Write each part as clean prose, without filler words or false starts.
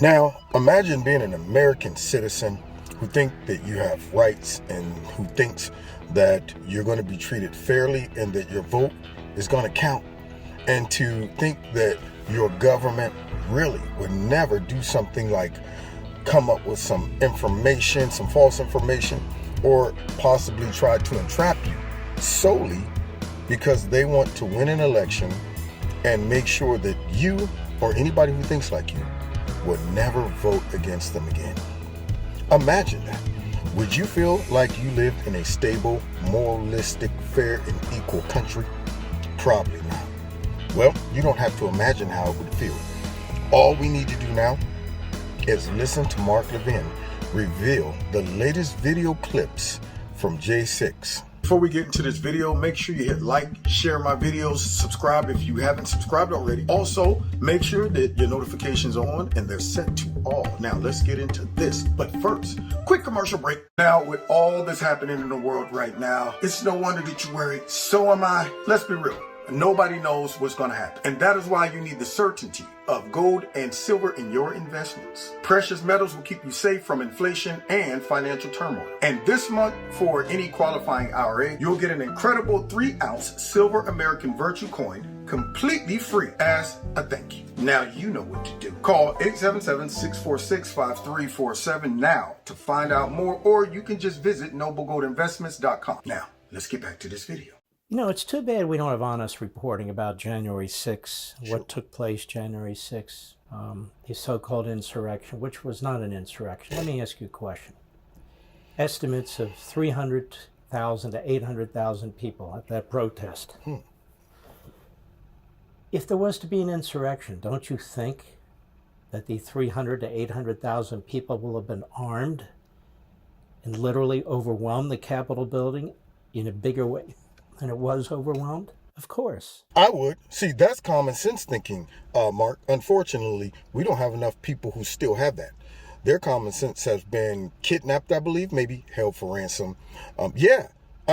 Now, imagine being an American citizen who think that you have rights and who thinks that you're going to be treated fairly and that your vote is going to count. And to think that your government really would never do something like come up with some information, some false information, or possibly try to entrap you solely because they want to win an election and make sure that you or anybody who thinks like you would never vote against them again. Imagine that. Would you feel like you lived in a stable, moralistic, fair, and equal country? Probably not. Well, you don't have to imagine how it would feel. All we need to do now is listen to Mark Levin reveal the latest video clips from J6. Before we get into this video, make sure you hit like, share my videos, subscribe if you haven't subscribed already. Also, make sure that your notifications are on and they're set to all. Now, let's get into this. But first, quick commercial break. Now, with all that's happening in the world right now, it's no wonder that you're worried. So am I. Let's be real. Nobody knows what's going to happen. And that is why you need the certainty of gold and silver in your investments. Precious metals will keep you safe from inflation and financial turmoil. And this month, for any qualifying IRA, you'll get an incredible 3-ounce silver American Virtue coin completely free as a thank you. Now you know what to do. Call 877-646-5347 now to find out more, or you can just visit noblegoldinvestments.com. Now, let's get back to this video. You know, it's too bad we don't have honest reporting about January 6th, what took place January 6th, the so-called insurrection, which was not an insurrection. Let me ask you a question. Estimates of 300,000 to 800,000 people at that protest. If there was to be an insurrection, don't you think that the 300 to 800,000 people will have been armed and literally overwhelmed the Capitol building in a bigger way than it was overwhelmed? Of course. I would. See, that's common sense thinking, Mark. Unfortunately, we don't have enough people who still have that. Their common sense has been kidnapped, I believe, maybe held for ransom. I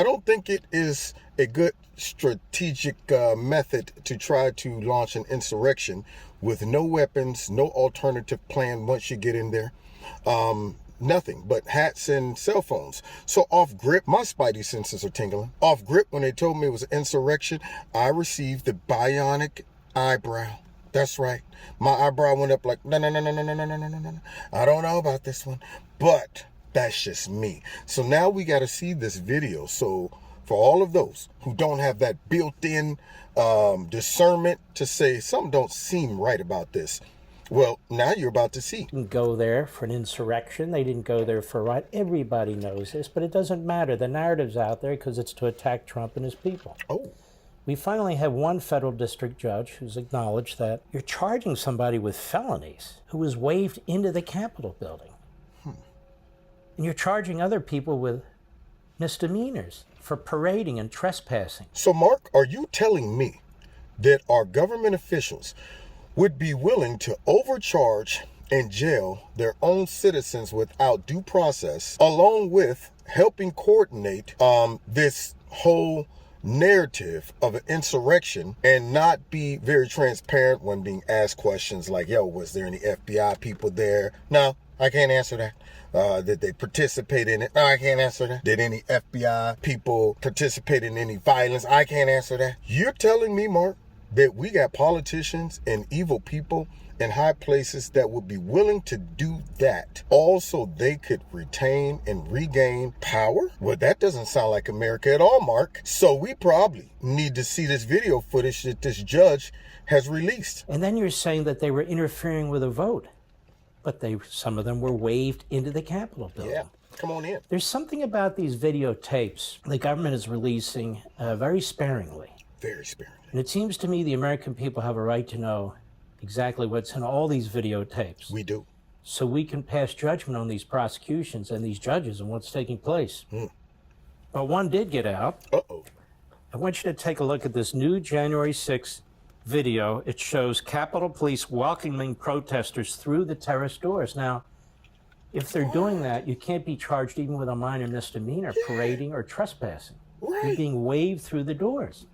don't think it is a good strategic method to try to launch an insurrection with no weapons, no alternative plan once you get in there. Nothing but hats and cell phones. So off grip, my spidey senses are tingling. Off grip, when they told me it was an insurrection, I received the bionic eyebrow. That's right. My eyebrow went up like, no. I don't know about this one, but that's just me. So now we got to see this video. So for all of those who don't have that built-in discernment to say something don't seem right about this, well, now you're about to see. Didn't go there for an insurrection. They didn't go there for a riot. Everybody knows this, but it doesn't matter. The narrative's out there because it's to attack Trump and his people. Oh. We finally have one federal district judge who's acknowledged that you're charging somebody with felonies who was waved into the Capitol building. And you're charging other people with misdemeanors for parading and trespassing. So, Mark, are you telling me that our government officials would be willing to overcharge and jail their own citizens without due process, along with helping coordinate this whole narrative of an insurrection, and not be very transparent when being asked questions like, yo, was there any FBI people there? No, I can't answer that. Did they participate in it? No, I can't answer that. Did any FBI people participate in any violence? I can't answer that. You're telling me, Mark, that we got politicians and evil people in high places that would be willing to do that, also they could retain and regain power? Well, that doesn't sound like America at all, Mark. So we probably need to see this video footage that this judge has released. And then you're saying that they were interfering with a vote, but some of them were waved into the Capitol building. Yeah, come on in. There's something about these videotapes the government is releasing very sparingly. Very sparingly. And it seems to me the American people have a right to know exactly what's in all these videotapes. We do. So we can pass judgment on these prosecutions and these judges and what's taking place. But one did get out. Uh-oh. I want you to take a look at this new January 6th video. It shows Capitol Police welcoming protesters through the terrace doors. Now, if they're doing that, you can't be charged even with a minor misdemeanor, parading or trespassing. Right. You're being waved through the doors.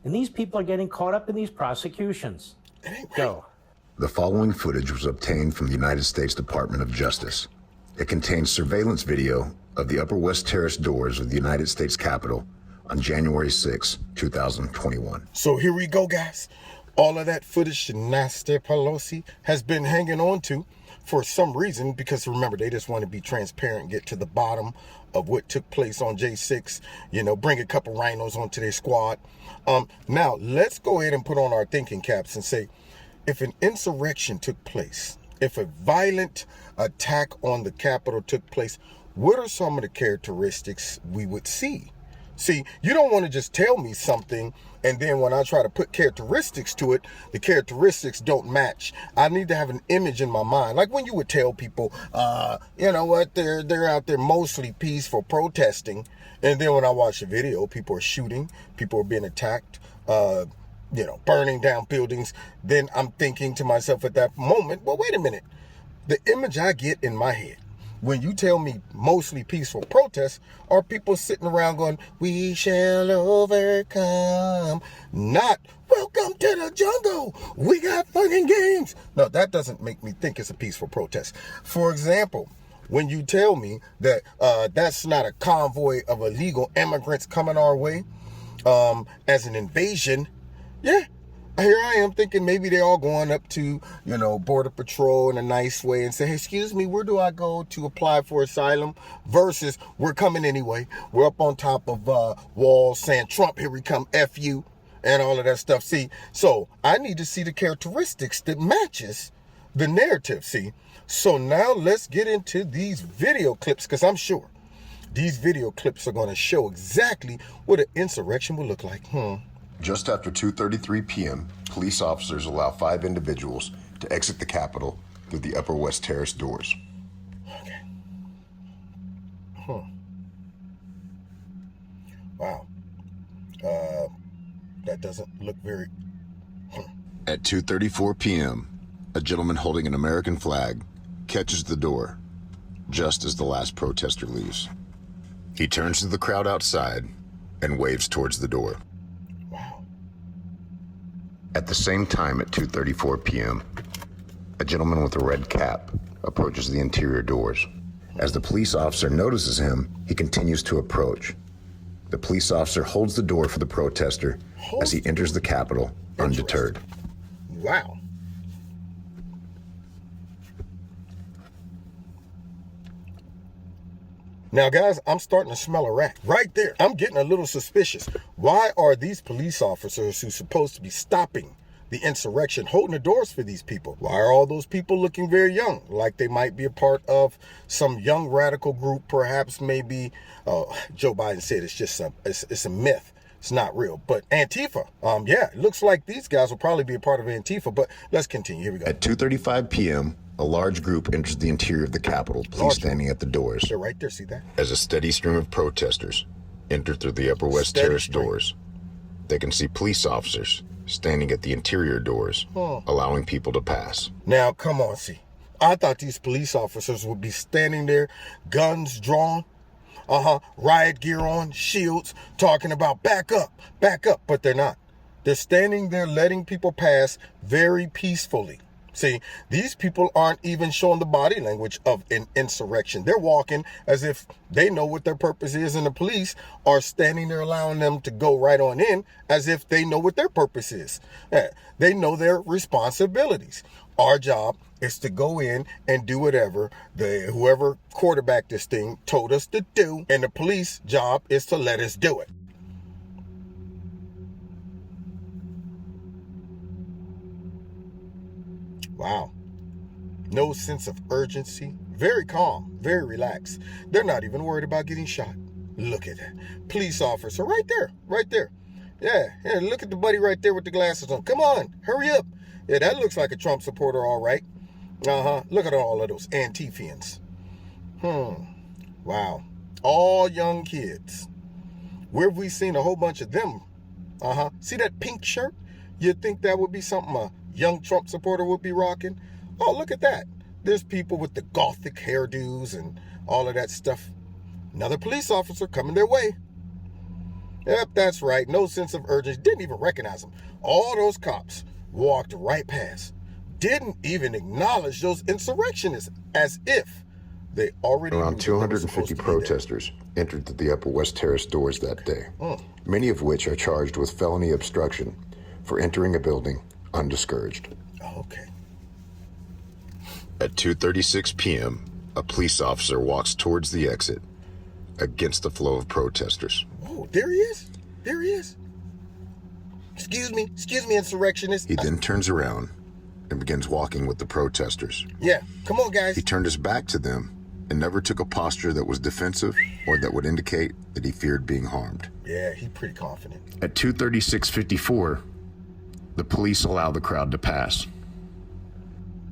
And these people are getting caught up in these prosecutions. That ain't right. Go. The following footage was obtained from the United States Department of Justice. It contains surveillance video of the Upper West Terrace doors of the United States Capitol on January 6, 2021. So here we go, guys. All of that footage Nancy Pelosi has been hanging on to for some reason, because remember, they just want to be transparent, get to the bottom of what took place on J6, bring a couple rhinos onto their squad. Now, let's go ahead and put on our thinking caps and say, if an insurrection took place, if a violent attack on the Capitol took place, what are some of the characteristics we would see? See, you don't want to just tell me something, and then when I try to put characteristics to it, the characteristics don't match. I need to have an image in my mind. Like when you would tell people, you know what, they're out there mostly peaceful protesting, and then when I watch the video, people are shooting, people are being attacked, burning down buildings. Then I'm thinking to myself at that moment, well, wait a minute. The image I get in my head when you tell me mostly peaceful protests are people sitting around going, we shall overcome, not welcome to the jungle, we got fun and games. No, that doesn't make me think it's a peaceful protest. For example, when you tell me that that's not a convoy of illegal immigrants coming our way as an invasion, yeah, here I am thinking maybe they're all going up to, Border Patrol in a nice way and say, hey, excuse me, where do I go to apply for asylum? Versus, we're coming anyway. We're up on top of walls saying, Trump, here we come, F you, and all of that stuff. See, so I need to see the characteristics that matches the narrative, see? So now let's get into these video clips, because I'm sure these video clips are going to show exactly what an insurrection will look like. Just after 2:33 p.m., police officers allow 5 individuals to exit the Capitol through the Upper West Terrace doors. Okay. Wow. That doesn't look very... At 2:34 p.m., a gentleman holding an American flag catches the door just as the last protester leaves. He turns to the crowd outside and waves towards the door. At the same time, at 2:34 p.m., a gentleman with a red cap approaches the interior doors. As the police officer notices him, he continues to approach. The police officer holds the door for the protester as he enters the Capitol undeterred. Wow. Now, guys, I'm starting to smell a rat right there. I'm getting a little suspicious. Why are these police officers who's supposed to be stopping the insurrection holding the doors for these people? Why are all those people looking very young, like they might be a part of some young radical group, perhaps maybe? Joe Biden said it's just it's a myth. It's not real. But Antifa, it looks like these guys will probably be a part of Antifa. But let's continue. Here we go. At 2:35 p.m., a large group enters the interior of the Capitol, police standing at the doors. They're right there, see that? As a steady stream of protesters enter through the Upper West Terrace doors, they can see police officers standing at the interior doors, allowing people to pass. Now, come on, see. I thought these police officers would be standing there, guns drawn, riot gear on, shields, talking about back up, but they're not. They're standing there letting people pass very peacefully. See, these people aren't even showing the body language of an insurrection. They're walking as if they know what their purpose is, and the police are standing there allowing them to go right on in as if they know what their purpose is. They know their responsibilities. Our job is to go in and do whatever whoever quarterbacked this thing told us to do, and the police job is to let us do it. Wow. No sense of urgency. Very calm, very relaxed. They're not even worried about getting shot. Look at that. Police officer right there. Yeah, look at the buddy right there with the glasses on. Come on, hurry up. Yeah, that looks like a Trump supporter, all right. Look at all of those Antifians. Wow. All young kids. Where have we seen a whole bunch of them? See that pink shirt? You'd think that would be something a young Trump supporter would be rocking. Oh, look at that. There's people with the gothic hairdos and all of that stuff. Another police officer coming their way. Yep, that's right. No sense of urgency. Didn't even recognize them. All those cops walked right past. didn't even acknowledge those insurrectionists, as if they already knew Around that they were 250 supposed to be there. protesters entered the Upper West Terrace doors that day, many of which are charged with felony obstruction for entering a building undiscouraged. Okay. At 2:36 p.m., a police officer walks towards the exit against the flow of protesters. Whoa, there he is. There he is. Excuse me, insurrectionist. He then turns around and begins walking with the protesters. Yeah, come on, guys. He turned his back to them and never took a posture that was defensive or that would indicate that he feared being harmed. Yeah, he's pretty confident. At 2:36:54, the police allow the crowd to pass.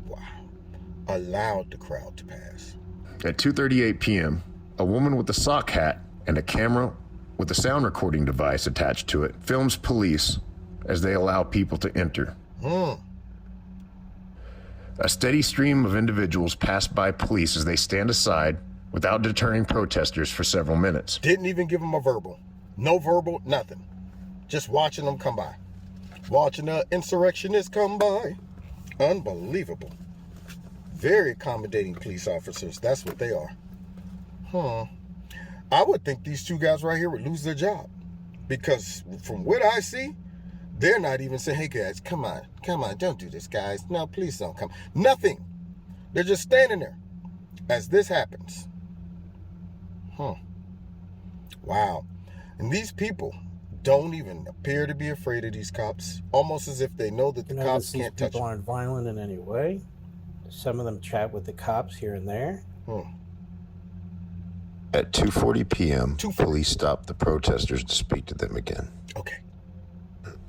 Wow. Allowed the crowd to pass. At 2:38 p.m., a woman with a sock hat and a camera with a sound recording device attached to it films police as they allow people to enter. A steady stream of individuals pass by police as they stand aside without deterring protesters for several minutes. Didn't even give them a verbal. No verbal, nothing. Just watching them come by. Watching the insurrectionists come by. Unbelievable. Very accommodating police officers. That's what they are. I would think these two guys right here would lose their job. Because from what I see, they're not even saying, hey guys, come on, don't do this, guys. No, please don't come. Nothing. They're just standing there as this happens. Wow. And these people don't even appear to be afraid of these cops, almost as if they know that the cops can't touch People them. aren't violent in any way. Some of them chat with the cops here and there. At 2:40 p.m., police stop the protesters to speak to them again. Okay.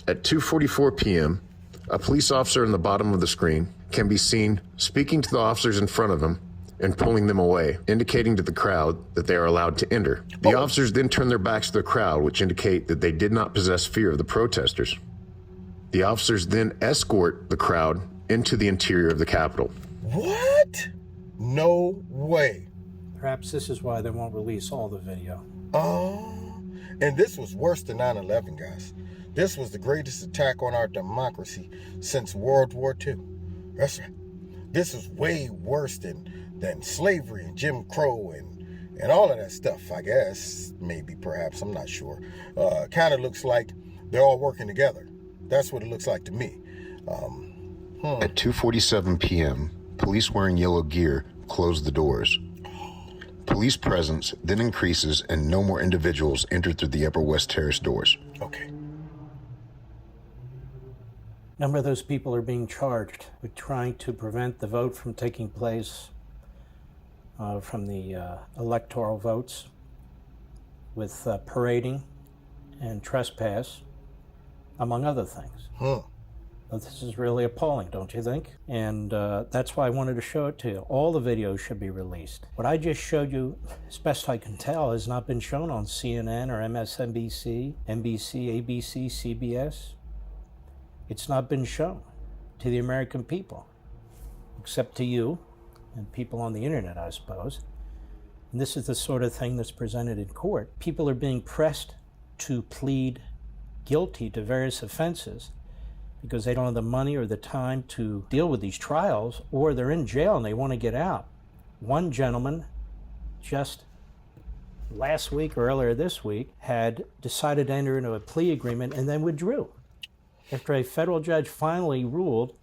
At 2:44 p.m., a police officer in the bottom of the screen can be seen speaking to the officers in front of him and pulling them away, indicating to the crowd that they are allowed to enter. The officers then turn their backs to the crowd, which indicate that they did not possess fear of the protesters. The officers then escort the crowd into the interior of the Capitol. What? No way. Perhaps this is why they won't release all the video. Oh, and this was worse than 9/11, guys. This was the greatest attack on our democracy since World War II. That's right. This is way worse than slavery and Jim Crow and all of that stuff, I guess. Maybe, perhaps, I'm not sure. Kind of looks like they're all working together. That's what it looks like to me. At 2:47 p.m., police wearing yellow gear close the doors. Police presence then increases and no more individuals enter through the Upper West Terrace doors. Okay. A number of those people are being charged with trying to prevent the vote from taking place, from the electoral votes, with parading and trespass, among other things. But this is really appalling, don't you think? And that's why I wanted to show it to you. All the videos should be released. What I just showed you, as best I can tell, has not been shown on CNN or MSNBC, NBC, ABC, CBS. It's not been shown to the American people, except to you and people on the internet, I suppose. And this is the sort of thing that's presented in court. People are being pressed to plead guilty to various offenses because they don't have the money or the time to deal with these trials, or they're in jail and they want to get out. One gentleman just last week or earlier this week had decided to enter into a plea agreement and then withdrew after a federal judge finally ruled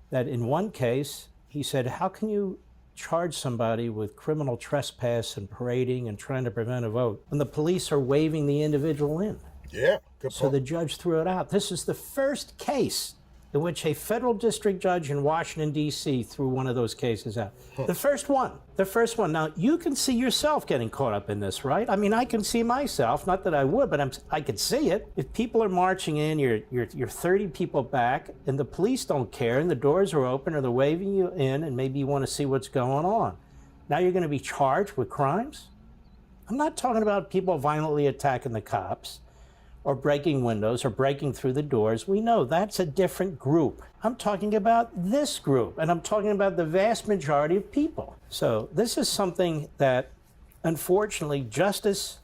that in one case, he said, how can you charge somebody with criminal trespass and parading and trying to prevent a vote when the police are waving the individual in? Yeah, good point. So the judge threw it out. This is the first case in which a federal district judge in Washington, D.C. threw one of those cases out. The first one. The first one. Now, you can see yourself getting caught up in this, right? I mean, I can see myself. Not that I would, but I could see it. If people are marching in, you're 30 people back, and the police don't care, and the doors are open, or they're waving you in, and maybe you want to see what's going on. Now you're going to be charged with crimes? I'm not talking about people violently attacking the cops, or breaking windows, or breaking through the doors. We know that's a different group. I'm talking about this group, and I'm talking about the vast majority of people. So this is something that, unfortunately, justice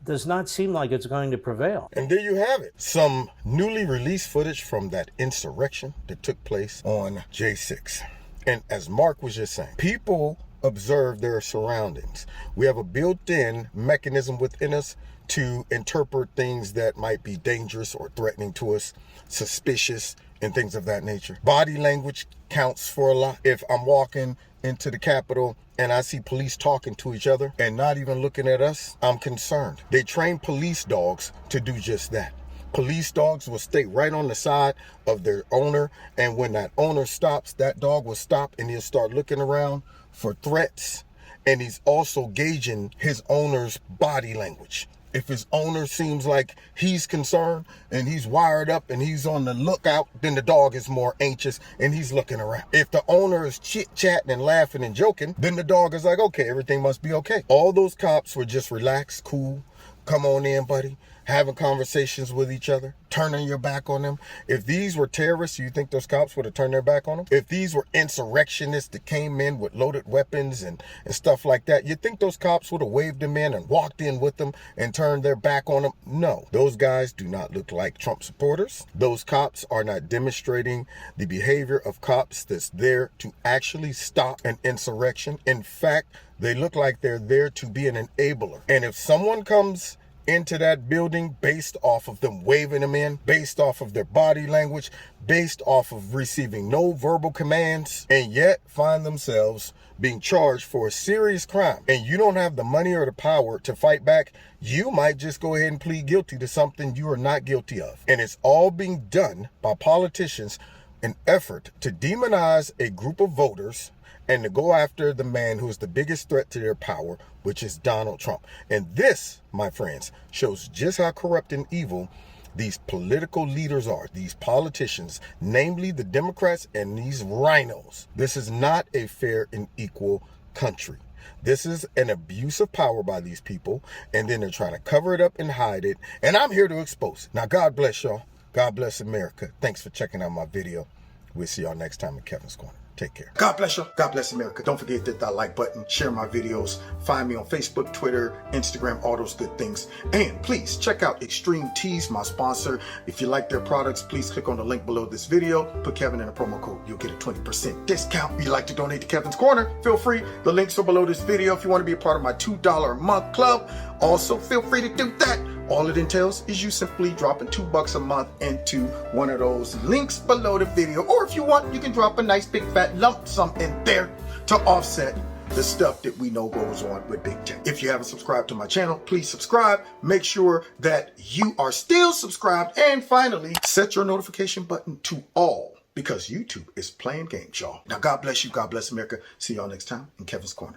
does not seem like it's going to prevail. And there you have it. Some newly released footage from that insurrection that took place on J6. And as Mark was just saying, people observe their surroundings. We have a built-in mechanism within us to interpret things that might be dangerous or threatening to us, suspicious, and things of that nature. Body language counts for a lot. If I'm walking into the Capitol and I see police talking to each other and not even looking at us, I'm concerned. They train police dogs to do just that. Police dogs will stay right on the side of their owner, and when that owner stops, that dog will stop and he'll start looking around for threats, and he's also gauging his owner's body language. If his owner seems like he's concerned and he's wired up and he's on the lookout, then the dog is more anxious and he's looking around. If the owner is chit-chatting and laughing and joking, then the dog is like, okay, everything must be okay. All those cops were just relaxed, cool, come on in, buddy, having conversations with each other, turning your back on them. If these were terrorists, you think those cops would have turned their back on them? If these were insurrectionists that came in with loaded weapons and stuff like that, you think those cops would have waved them in and walked in with them and turned their back on them? No, those guys do not look like Trump supporters. Those cops are not demonstrating the behavior of cops that's there to actually stop an insurrection. In fact, they look like they're there to be an enabler. And if someone comes into that building based off of them waving them in, based off of their body language, based off of receiving no verbal commands, and yet find themselves being charged for a serious crime, and you don't have the money or the power to fight back, you might just go ahead and plead guilty to something you are not guilty of. And it's all being done by politicians, an effort to demonize a group of voters and to go after the man who is the biggest threat to their power, which is Donald Trump. And this, my friends, shows just how corrupt and evil these political leaders are, these politicians, namely the Democrats and these rhinos. This is not a fair and equal country. This is an abuse of power by these people, and then they're trying to cover it up and hide it. And I'm here to expose it. Now, God bless y'all. God bless America. Thanks for checking out my video. We'll see y'all next time in Kevin's Corner. Take care. God bless you. God bless America. Don't forget to hit that like button, share my videos, find me on Facebook, Twitter, Instagram, all those good things. And please check out Extreme Teas, my sponsor. If you like their products, please click on the link below this video. Put Kevin in a promo code. You'll get a 20% discount. If you'd like to donate to Kevin's Corner, feel free. The links are below this video. If you want to be a part of my $2 a month club, also feel free to do that. All it entails is you simply dropping $2 a month into one of those links below the video. Or if you want, you can drop a nice big fat lump sum in there to offset the stuff that we know goes on with big tech. If you haven't subscribed to my channel, please subscribe. Make sure that you are still subscribed. And finally, set your notification button to all, because YouTube is playing games, y'all. Now, God bless you. God bless America. See y'all next time in Kevin's Corner.